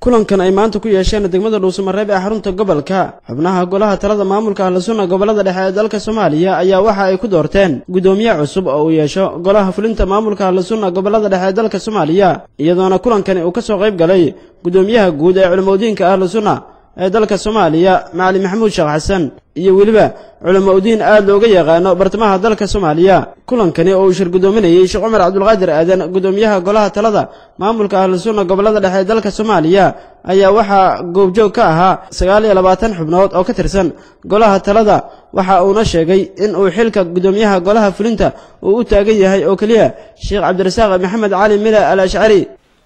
kulankan ay maanta ku yeesheen degmada Dhuusamareeb ee xarunta gobolka xubnaha golaha talada maamulka Ahlusunna gobolada dhexe ee dalka Soomaaliya ayaa waxa ay ku doorteen gudoomiye cusub oo uu yeesho golaha fulinta maamulka Ahlusunna gobolada dhexe ee dalka Soomaaliya iyadoona kulankani uu ka soo qayb galay gudoomiyaha guud ee culimadiinka Ahlusunna ee dalka Soomaaliya Macalin Maxamuud Sheekh Xasan iyo waliba culimadiin aad looga yaqaano bartamaha dalka Soomaaliya kulankani oo uu shir gudoominayay Sheekh Umar Cabdulqaadir Aadan gudoomiyaha golaha talada maamulka Ahlusunna gobolada dhexe ee dalka Soomaaliya ayaa waxa goobjoog ka ahaa 29 xubnood oo ka tirsan golaha talada waxa uu sheegay in uu xilka gudoomiyaha golaha fulinta uu u taagan yahay oo kaliya Sheekh Cabdirasaaq Maxamed Cali Mila Al-Ash'ari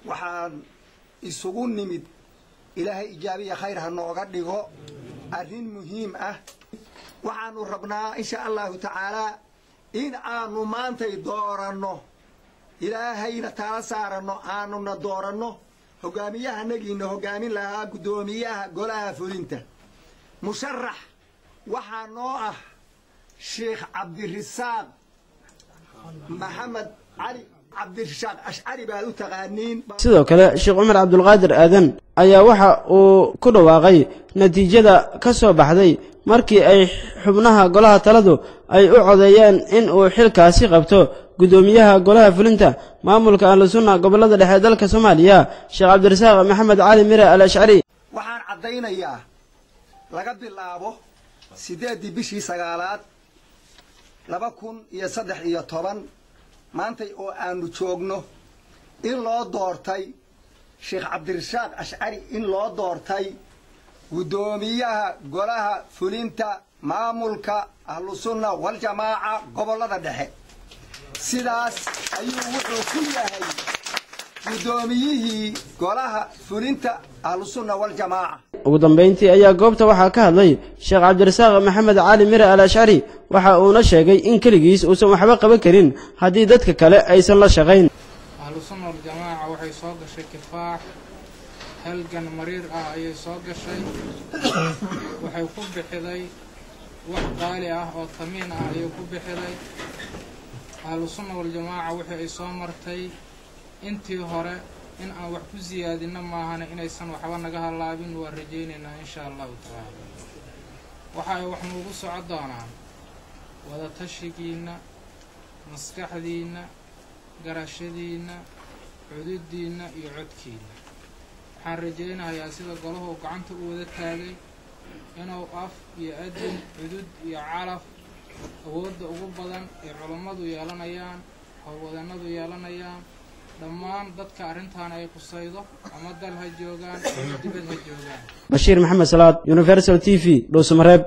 waxaan isugu nimid ilaahay ijaabiya khayr ha nooga dhigo arrin muhiim ah waxaanu rabnaa insha Allah ta'ala in aanu maantay dooranno ilaahayna taala saarano aanuna dooranno hogaamiyaha nagiina hogaamin lahaa gudoomiyaha golaha fulinta musharax waxaa noo ah Sheekh Cabdirasaaq Maxamed Cali Cabdirasaaq Ash'ari baa u taqaaniin sidoo kale Sheekh Umar Cabdulqaadir Aadan ayaa waxa uu ku dhawaaqay natiijada ka soo baxday markii ay xubnaha golaha taladu ay u codeeyeen in uu xilkaasi qabto gudoomiyaha golaha fulinta maamulka Ahlusunna gobolada dhexe dalka Soomaaliya Sheekh Cabdirasaaq Maxamed Cali Mira Al-Ash'ari waxaan cadeynayaa laga bilaabo 8 bishii 9aad 2013 maantay oo aanu joogno in loo doortay Sheekh Cabdirasaaq Ash'ari in loo doortay gudoomiyaha golaha fulinta maamulka Ahlusunna wal Jamaaca gobolada dhexe sidaas ayuu wuxuu ku yahay gudoomiyihii golaha fulinta Ahlusunna wal Jamaaca ugu dambeyntii ayaa goobta waxa ka hadlay Sheekh Cabdirasaaq Maxamed Cali Mira Al-Ash'ari waxa uu sheegay in kaligiis uusan waxba qaban karin hadii dadka kale aysan la shaqeyn Ahlusunna wal Jamaaca waxay soo gashay kifaax halgan mariir ah ayay soo gashay waxay ku bixiday wax qaali ah oo tamiin ah ayay ku bixiday Ahlusunna wal Jamaaca waxay soo martay intii hore in aan wax ku ziyaadina maahana inaysan waxba naga halaabin waa rajaynaynaa insha Allah ta'ala waxay wax noogu socodaan wada tashigiina maskaxdiina garashadiina xuduudiina iyo codkiina waxaan rajaynayaa sida golaha gacanta u wada taagay inuu af iyo adin xuduud iyo calaf awoodda ugu badan ee culimadu yeelanayaan haweenadu yeelanayaan dhammaan dadka arintan ay qusaydo ama dal ha joogaan ama dibad ha joogaan Bashiir Maxamed Salaad Universal TV Dhuusamareeb